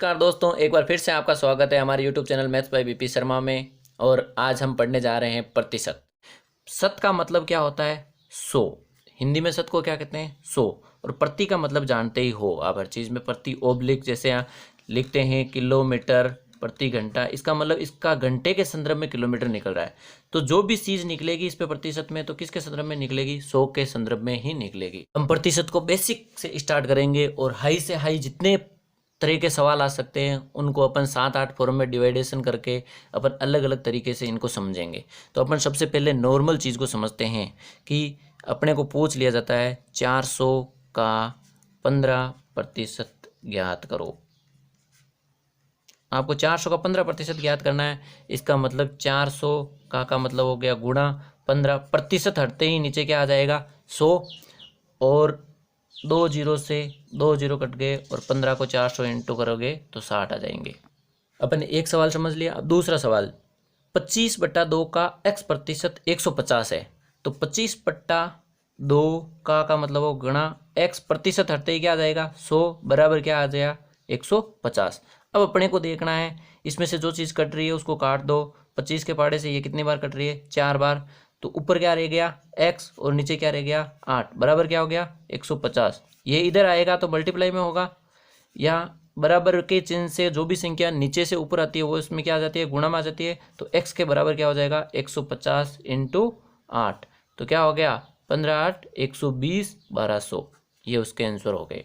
नमस्कार दोस्तों, एक बार फिर से आपका स्वागत है हमारे YouTube channel maths by BP Sharma में। और आज हम पढ़ने जा रहे हैं प्रतिशत। शत का मतलब क्या होता है? 100। हिंदी में शत को क्या कहते हैं? 100। और प्रति का मतलब जानते ही हो आप हर चीज़ में। प्रति ओब्लिक जैसे यहाँ लिखते हैं किलोमीटर प्रति घंटा, इसका मतलब इसका घंटे के संदर्भ में किलोमीटर निकल रहा है। तो जो भी चीज़ निकलेगी इस पे प्रतिशत में, तो किसके संदर्भ में निकलेगी? 100 के संदर्भ में ही निकलेगी। हम प्रतिशत को बेसिक से स्टार्ट करेंगे और हाई से हाई जितने तरह के सवाल आ सकते हैं उनको अपन 7-8 फॉर्म में डिवाइडेशन करके अपन अलग अलग तरीके से इनको समझेंगे। तो अपन सबसे पहले नॉर्मल चीज़ को समझते हैं कि अपने को पूछ लिया जाता है 400 का 15% ज्ञात करो। आपको 400 का 15% ज्ञात करना है। इसका मतलब 400 का मतलब हो गया गुणा 15, प्रतिशत हटते ही नीचे क्या आ जाएगा? 100। और 2 जीरो से 2 जीरो कट गए और 15 को 400 इंटू करोगे तो 60 आ जाएंगे। अपन ने एक सवाल समझ लिया। अब दूसरा सवाल, 25/2 का x प्रतिशत 150 है। तो 25/2 का मतलब हो गुणा x, प्रतिशत हटते ही क्या आ जाएगा? 100 बराबर क्या आ जाएगा? 150। अब अपने को देखना है इसमें से जो चीज़ कट रही है उसको काट दो। 25 के पहाड़े से ये कितनी बार कट रही है? 4 बार। तो ऊपर क्या रह गया? x और नीचे क्या रह गया? 8 बराबर क्या हो गया? 150। ये इधर आएगा तो मल्टीप्लाई में होगा, या बराबर के चिन्ह से जो भी संख्या नीचे से ऊपर आती है वो इसमें क्या आ जाती है? गुणा में आ जाती है। तो x के बराबर क्या हो जाएगा? 150 इंटू 8। तो क्या हो गया? 15×8 120, 1200। ये उसके आंसर हो गए।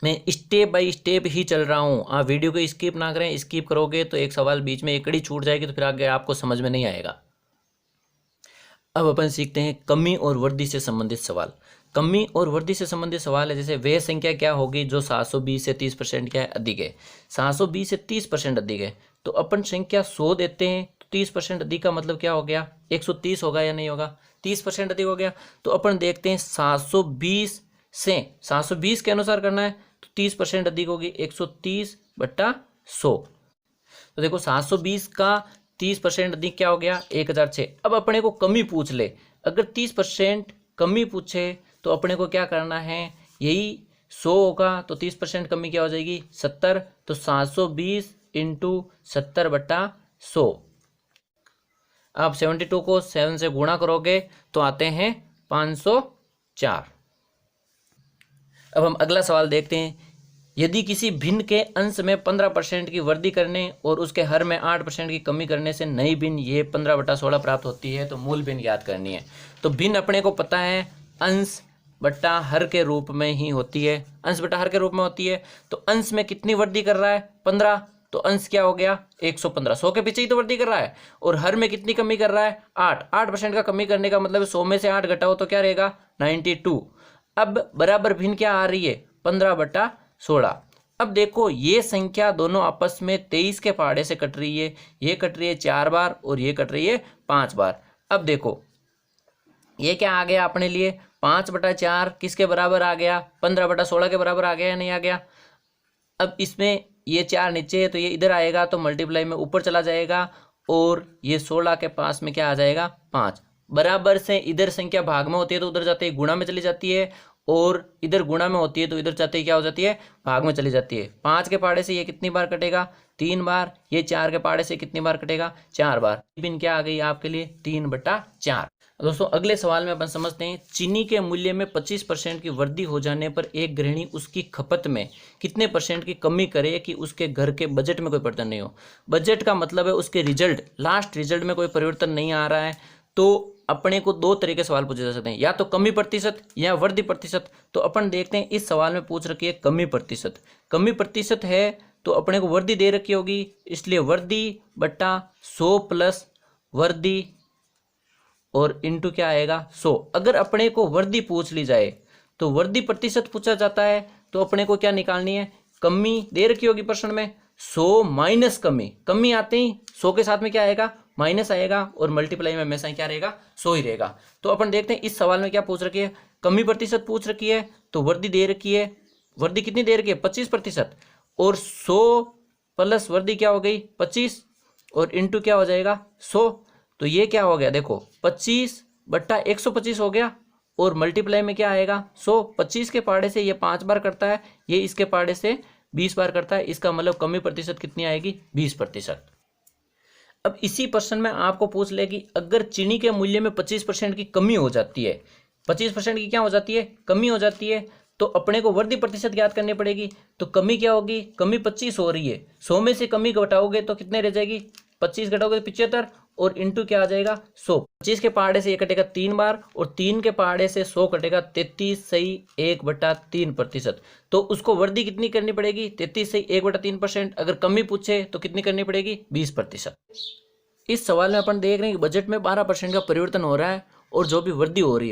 मैं स्टेप बाय स्टेप ही चल रहा हूँ। आप वीडियो को स्किप ना करें, स्किप करोगे तो एक सवाल बीच में एकड़ी छूट जाएगी तो फिर आगे आपको समझ में नहीं आएगा। अब अपन सीखते हैं कमी और वृद्धि से संबंधित सवाल। कमी और वृद्धि से संबंधित सवाल है जैसे वह संख्या क्या होगी जो 720 से 30% क्या है? अधिक है। 720 से 30% अधिक है। तो अपन संख्या 100 देते हैं तो 30% अधिक का मतलब क्या हो गया? 130 होगा या नहीं होगा? 30% अधिक हो गया। तो अपन देखते हैं 720 से 720 के अनुसार करना है तो 30% अधिक होगी 130/100। तो देखो 720 का 30% अधिक क्या हो गया? 1006। अब अपने को कमी पूछ ले, अगर 30% कमी पूछे तो अपने को क्या करना है? यही 100 होगा तो 30% कमी क्या हो जाएगी? 70। तो 720 इंटू 70/100। आप 72 को 7 से गुणा करोगे तो आते हैं 504। अब हम अगला सवाल देखते हैं। यदि किसी भिन्न के अंश में 15% की वृद्धि करने और उसके हर में 8% की कमी करने से नई भिन्न ये 15/16 प्राप्त होती है तो मूल भिन्न याद करनी है। तो भिन्न अपने को पता है अंश बट्टा हर के रूप में ही होती है। अंश बट्टा हर के रूप में होती है। तो अंश में कितनी वृद्धि कर रहा है? 15। तो अंश क्या हो गया? 115। 100 के पीछे ही तो वृद्धि कर रहा है। और हर में कितनी कमी कर रहा है? 8% का कमी करने का मतलब 100 में से 8 घटाओ तो क्या रहेगा? 92। अब बराबर भिन्न क्या आ रही है? 15/16। अब देखो ये संख्या दोनों आपस में 23 के पहाड़े से कट रही है। ये कट रही है 4 बार और ये कट रही है 5 बार। अब देखो ये क्या आ गया अपने लिए? 5/4 किसके बराबर आ गया? 15/16 के बराबर आ गया या नहीं आ गया? अब इसमें ये 4 नीचे है तो ये इधर आएगा तो मल्टीप्लाई में ऊपर चला जाएगा और ये 16 के पास में क्या आ जाएगा? 5। बराबर से इधर संख्या भाग में होती है तो उधर जाते ही गुणा में चली जाती है, और इधर गुणा में होती है तो इधर जाते ही क्या हो जाती है? भाग में चली जाती है। 5 के पहाड़े से ये कितनी बार कटेगा? 3 बार। ये 4 के पहाड़े से कितनी बार कटेगा? 4 बार। भिन्न क्या आ गई आपके लिए? 3/4। दोस्तों अगले सवाल में अपन समझते हैं चीनी के मूल्य में 25% की वृद्धि हो जाने पर एक गृहिणी उसकी खपत में कितने % की कमी करे कि उसके घर के बजट में कोई परिवर्तन नहीं हो। बजट का मतलब है उसके रिजल्ट, लास्ट रिजल्ट में कोई परिवर्तन नहीं आ रहा है। तो अपने को दो तरह के सवाल पूछे जा सकते हैं, या तो कमी प्रतिशत या वृद्धि प्रतिशत। तो अपन देखते हैं इस सवाल में पूछ रखी है कमी प्रतिशत। कमी प्रतिशत है तो अपने को वृद्धि दे रखी होगी, इसलिए वृद्धि बट्टा 100 प्लस वृद्धि और इंटू क्या आएगा? 100। अगर अपने को वृद्धि पूछ ली जाए तो वृद्धि प्रतिशत पूछा जाता है तो अपने को क्या निकालनी है? कमी दे रखी होगी प्रश्न में, 100 माइनस कमी। कमी आते ही 100 के साथ में क्या आएगा? माइनस आएगा और मल्टीप्लाई में हमेशा क्या रहेगा? 100 ही रहेगा। तो अपन देखते हैं इस सवाल में क्या पूछ रखी है। कमी प्रतिशत पूछ रखी है तो वृद्धि दे रखी है। वृद्धि कितनी दे रखी है? 25%। और 100 प्लस वृद्धि क्या हो गई? 25 और इंटू क्या हो जाएगा? 100। तो ये क्या हो गया? देखो 25/125 हो गया और मल्टीप्लाई में क्या आएगा? 100। 25 के पहाड़े से ये 5 बार करता है, ये इसके पहाड़े से 20 बार करता है, इसका मतलब कमी प्रतिशत कितनी आएगी, 20%। अब इसी प्रश्न में आपको पूछ ले कि अगर चीनी के मूल्य में 25% की कमी हो जाती है, 25% की क्या हो जाती है, कमी हो जाती है, तो अपने को वृद्धि प्रतिशत ज्ञात करनी पड़ेगी। तो कमी क्या होगी, कमी 25 हो रही है, 100 में से कमी घटाओगे तो कितने रह जाएगी, 25 घटाओगे तो 75 और इंटू क्या आ जाएगा 100। 25 के पहाड़े से ये कटेगा 3 बार और 3 के पहाड़े से 100 कटेगा 33 सही 1/3%। तो उसको वृद्धि कितनी करनी पड़ेगी, 33 सही 1/3%। अगर कमी पूछे तो कितनी करनी पड़ेगी, 20%। इस सवाल में अपन देख रहे हैं कि बजट में 12% का परिवर्तन हो रहा है और जो भी वृद्धि हो रही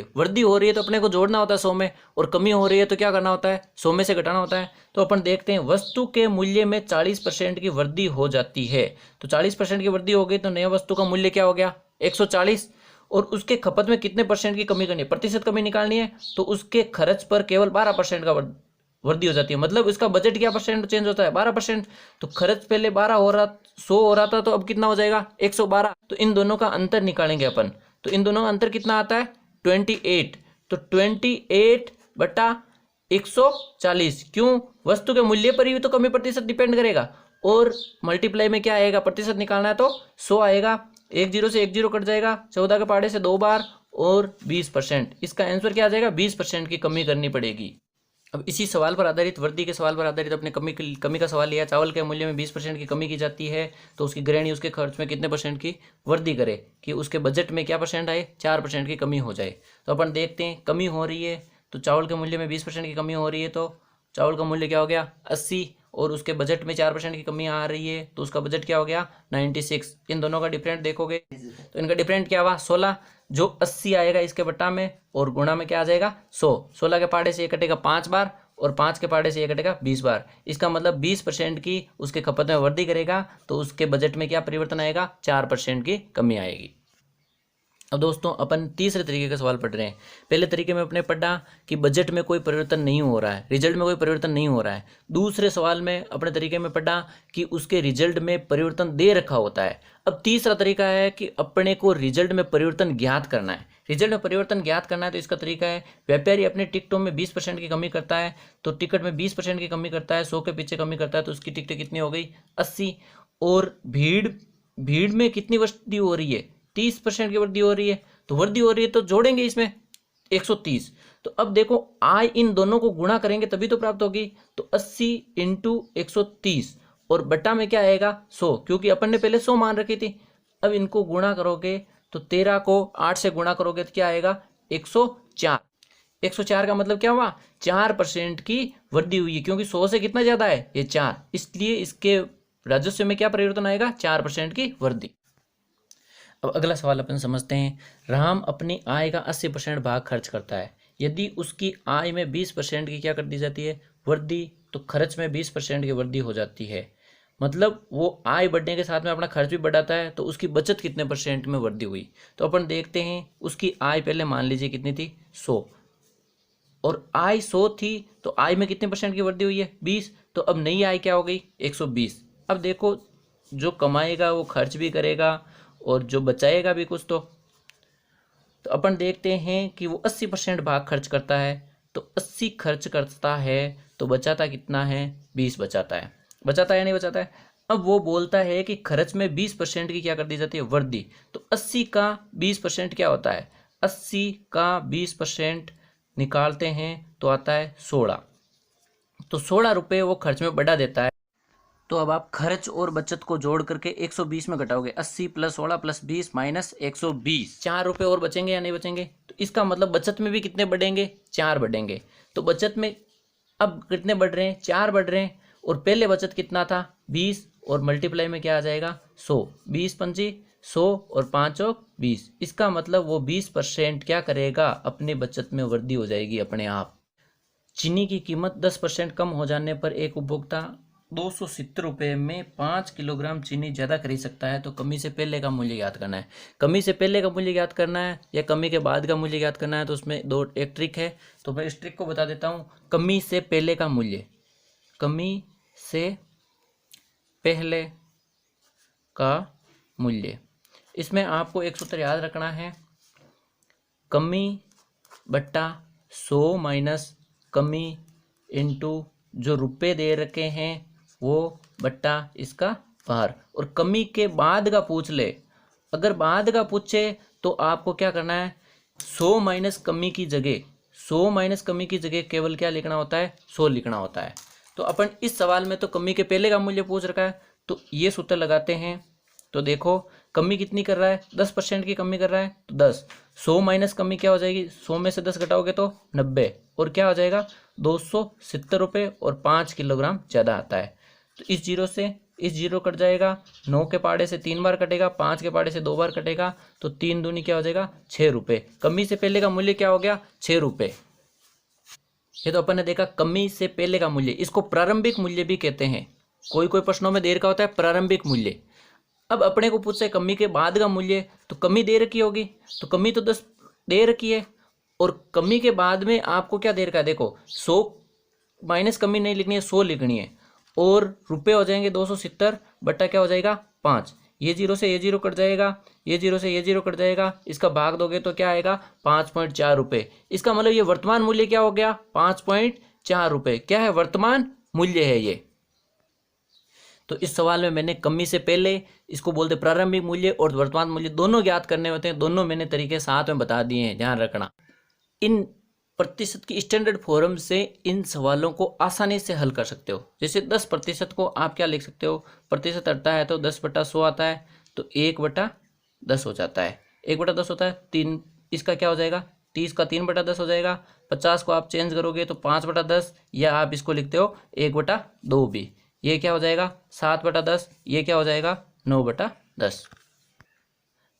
है तो अपने को जोड़ना होता है 100 में, और कमी हो रही है तो क्या करना होता है, 100 में से घटाना होता है। तो अपन देखते हैं वस्तु के मूल्य में 40% की वृद्धि हो जाती है, तो 40% की वृद्धि हो गई तो नया वस्तु का मूल्य क्या हो गया 140, और उसके खपत में कितने परसेंट की कमी करनी है, प्रतिशत कमी निकालनी है, तो उसके खर्च पर केवल 12% का वृद्धि हो जाती है। मतलब इसका बजट क्या परसेंट चेंज होता है, 12%। तो खर्च पहले 12 हो रहा 100 हो रहा था, तो अब कितना हो जाएगा 112। तो इन दोनों का अंतर निकालेंगे अपन, तो इन दोनों का अंतर कितना आता है 28। तो 28/140, क्यों, वस्तु के मूल्य पर ही तो कमी प्रतिशत डिपेंड करेगा, और मल्टीप्लाई में क्या आएगा, प्रतिशत निकालना है तो 100 आएगा, 1 0 से 1 0 कट जाएगा, 14 के पहाड़े से 2 बार और 20%। इसका आंसर क्या आ जाएगा, 20% की कमी करनी पड़ेगी। अब इसी सवाल पर आधारित, वृद्धि के सवाल पर आधारित अपने कमी का सवाल लिया। चावल के मूल्य में 20% की कमी की जाती है, तो उसकी गृहिणी उसके खर्च में कितने परसेंट की वृद्धि करे कि उसके बजट में क्या परसेंट आए, 4% की कमी हो जाए। तो अपन देखते हैं कमी हो रही है, तो चावल के मूल्य में 20% की कमी हो रही है, तो चावल का मूल्य क्या हो गया 80, और उसके बजट में 4% की कमी आ रही है, तो उसका बजट क्या हो गया 96। इन दोनों का डिफरेंट देखोगे तो इनका डिफरेंट क्या हुआ 16, जो 80 आएगा इसके बट्टा में और गुणा में क्या आ जाएगा 100। 16 के पहाड़े से ये कटेगा 5 बार और 5 के पहाड़े से ये कटेगा 20 बार। इसका मतलब 20% की उसके खपत में वृद्धि करेगा, तो उसके बजट में क्या परिवर्तन आएगा, 4% की कमी आएगी। अब दोस्तों अपन तीसरे तरीके का सवाल पढ़ रहे हैं। पहले तरीके में अपने पढ़ा कि बजट में कोई परिवर्तन नहीं हो रहा है, रिजल्ट में कोई परिवर्तन नहीं हो रहा है। दूसरे सवाल में अपने तरीके में पढ़ा कि उसके रिजल्ट में परिवर्तन दे रखा होता है। अब तीसरा तरीका है कि अपने को रिजल्ट में परिवर्तन ज्ञात करना है। रिजल्ट में परिवर्तन ज्ञात करना है तो इसका तरीका है, व्यापारी अपने टिकटों में 20% की कमी करता है, तो टिकट में 20% की कमी करता है, 100 के पीछे कमी करता है, तो उसकी टिकटें कितनी हो गई 80। और भीड़ में कितनी वृद्धि हो रही है, 30% की वृद्धि हो रही है, तो वृद्धि हो रही है तो जोड़ेंगे इसमें 130। तो अब देखो आय इन दोनों को गुणा करेंगे तभी तो प्राप्त होगी, तो 80 × 130 और बट्टा में क्या आएगा 100, क्योंकि अपन ने पहले 100 मान रखी थी। अब इनको गुणा करोगे तो 13 को 8 से गुणा करोगे तो क्या आएगा 104। 104 का मतलब क्या हुआ 4% की वृद्धि हुई है, क्योंकि 100 से कितना ज्यादा है ये 4, इसलिए इसके राजस्व में क्या परिवर्तन आएगा 4% की वृद्धि। अब अगला सवाल अपन समझते हैं। राम अपनी आय का 80% भाग खर्च करता है। यदि उसकी आय में 20% की क्या कर दी जाती है वृद्धि, तो खर्च में 20% की वृद्धि हो जाती है। मतलब वो आय बढ़ने के साथ में अपना खर्च भी बढ़ाता है, तो उसकी बचत कितने परसेंट में वृद्धि हुई। तो अपन देखते हैं उसकी आय पहले मान लीजिए कितनी थी 100, और आय 100 थी, तो आय में कितने परसेंट की वृद्धि हुई है 20, तो अब नई आय क्या हो गई 120। अब देखो जो कमाएगा वो खर्च भी करेगा और जो बचाएगा भी कुछ। तो अपन देखते हैं कि वो 80% भाग खर्च करता है, तो 80 खर्च करता है तो बचाता कितना है 20 बचाता है, बचाता है या नहीं बचाता है। अब वो बोलता है कि खर्च में 20% की क्या कर दी जाती है वृद्धि, तो 80 का 20% क्या होता है, 80 का 20% निकालते हैं तो आता है 16, तो 16 रुपये वो खर्च में बढ़ा देता है। तो अब आप खर्च और बचत को जोड़ करके 120 में घटाओगे, 80 + 16 + 20 - 120, 4 रुपये और बचेंगे या नहीं बचेंगे। तो इसका मतलब बचत में भी कितने बढ़ेंगे 4 बढ़ेंगे। तो बचत में अब कितने बढ़ रहे हैं 4 बढ़ रहे हैं, और पहले बचत कितना था 20, और मल्टीप्लाई में क्या आ जाएगा 100, 20 × 5 = 100 और 5 × 20। इसका मतलब वो 20% क्या करेगा अपनी बचत में वृद्धि हो जाएगी अपने आप। चीनी की कीमत 10% कम हो जाने पर एक उपभोक्ता 270 रुपये में 5 किलोग्राम चीनी ज़्यादा खरीद सकता है। तो कमी से पहले का मूल्य याद करना है। कमी से पहले का मूल्य याद करना है या कमी के बाद का मूल्य याद करना है, तो उसमें एक ट्रिक है, तो मैं इस ट्रिक को बता देता हूँ। कमी से पहले का मूल्य, कमी से पहले का मूल्य, इसमें आपको एक सूत्र याद रखना है, कमी बट्टा 100 - कमी × जो रुपए दे रखे हैं वो बट्टा इसका भार, और कमी के बाद का पूछ ले, अगर बाद का पूछे तो आपको क्या करना है, 100 माइनस कमी की जगह 100 माइनस कमी की जगह केवल क्या लिखना होता है, 100 लिखना होता है। तो अपन इस सवाल में तो कमी के पहले का मूल्य पूछ रखा है, तो ये सूत्र लगाते हैं। तो देखो कमी कितनी कर रहा है, 10% की कमी कर रहा है, तो 10, 100 माइनस कमी क्या हो जाएगी, 100 में से 10 घटाओगे तो 90, और क्या हो जाएगा 270 रुपये, और 5 किलोग्राम ज़्यादा आता है। तो इस जीरो से इस जीरो कट जाएगा, 9 के पाड़े से 3 बार कटेगा, 5 के पाड़े से 2 बार कटेगा, तो 3 दूनी क्या हो जाएगा 6 रुपये। कमी से पहले का मूल्य क्या हो गया 6 रुपये। ये तो अपन ने देखा कमी से पहले का मूल्य, इसको प्रारंभिक मूल्य भी कहते हैं। कोई कोई प्रश्नों में देर का होता है प्रारंभिक मूल्य। अब अपने को पूछे कमी के बाद का मूल्य, तो कमी दे रखी होगी, तो कमी तो 10 दे रखी है, और कमी के बाद में आपको क्या दे रखा है, देखो 100 माइनस कमी नहीं लिखनी है, 100 लिखनी है, और रुपए हो जाएंगे 270 बट्टा क्या हो जाएगा 5, ये जीरो से ये जीरो कट जाएगा, ये जीरो से ये जीरो कट जाएगा, इसका भाग दोगे तो क्या आएगा 5.4 रुपये। इसका मतलब ये वर्तमान मूल्य क्या हो गया 5.4 रुपये, क्या है वर्तमान मूल्य है ये। तो इस सवाल में मैंने कमी से पहले, इसको बोलते प्रारंभिक मूल्य और वर्तमान मूल्य, दोनों ज्ञात करने होते हैं, दोनों मैंने तरीके साथ में बता दिए हैं, ध्यान रखना। इन प्रतिशत की स्टैंडर्ड फॉर्म से इन सवालों को आसानी से हल कर सकते हो। जैसे 10% को आप क्या लिख सकते हो, प्रतिशत हटता है तो 10/100 आता है, तो 1/10 हो जाता है, 1/10 होता है 3, इसका क्या हो जाएगा 30 का 3/10 हो जाएगा। 50 को आप चेंज करोगे तो 5/10, या आप इसको लिखते हो 1/2 भी, ये क्या हो जाएगा 7/10, ये क्या हो जाएगा 9/10।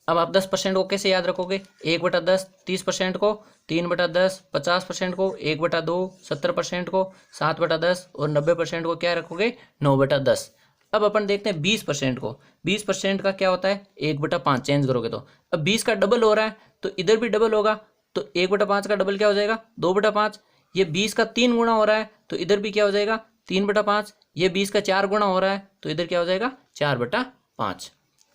अब आप 10% को कैसे याद रखोगे, 1/10, 30% को 3/10, 50% को 1/2, 70% को 7/10, और 90% को क्या रखोगे 9/10। अब अपन देखते हैं 20% को, 20% का क्या होता है 1/5, चेंज करोगे तो अब 20 का डबल हो रहा है, तो इधर भी डबल होगा, तो 1/5 का डबल क्या हो जाएगा 2/5। ये 20 का 3 गुना हो रहा है, तो इधर भी क्या हो जाएगा 3/5। ये 20 का 4 गुना हो रहा है, तो इधर क्या हो जाएगा 4/5।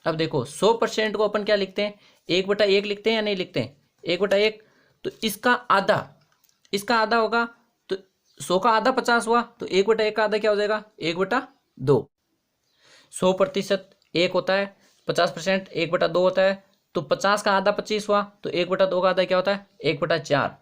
अब देखो 100% को अपन क्या लिखते हैं 1/1 लिखते हैं या नहीं लिखते हैं 1/1, तो इसका आधा होगा, तो 100 का आधा 50 हुआ, तो 1/1 का आधा क्या हो जाएगा 1/2। 100% 1 होता है, 50% 1/2 होता है, तो 50 का आधा 25 हुआ, तो 1/2 का आधा क्या होता है 1/4।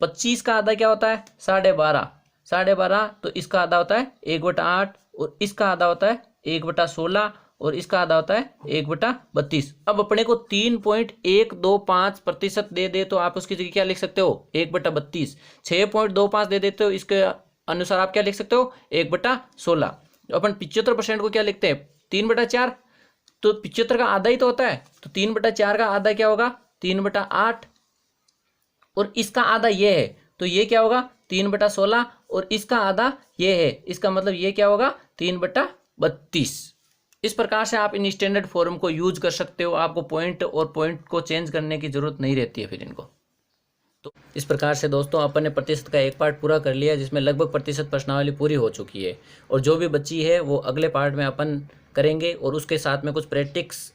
25 का आधा क्या होता है 12.5, तो इसका आधा होता है 1/8, और इसका आधा होता है 1/16, और इसका आधा होता है 1/32। अब अपने को 3.125% दे तो आप उसकी जगह क्या लिख सकते हो 1/32। 6.25 दे देते हो, इसके अनुसार आप क्या लिख सकते हो 1/16। अपन 75% को क्या लिखते हैं 3/4, तो 75 का आधा ही तो होता है, तो 3/4 का आधा क्या होगा 3/8, और इसका आधा ये है, तो ये क्या होगा 3/16, और इसका आधा ये है, इसका मतलब ये क्या होगा 3/32। इस प्रकार से आप इन स्टैंडर्ड फॉर्म को यूज कर सकते हो, आपको पॉइंट और पॉइंट को चेंज करने की जरूरत नहीं रहती है फिर इनको। तो इस प्रकार से दोस्तों अपन ने प्रतिशत का एक पार्ट पूरा कर लिया, जिसमें लगभग प्रतिशत प्रश्नावली पूरी हो चुकी है, और जो भी बची है वो अगले पार्ट में अपन करेंगे, और उसके साथ में कुछ प्रैक्टिस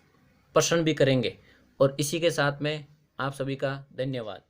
प्रश्न भी करेंगे। और इसी के साथ में आप सभी का धन्यवाद।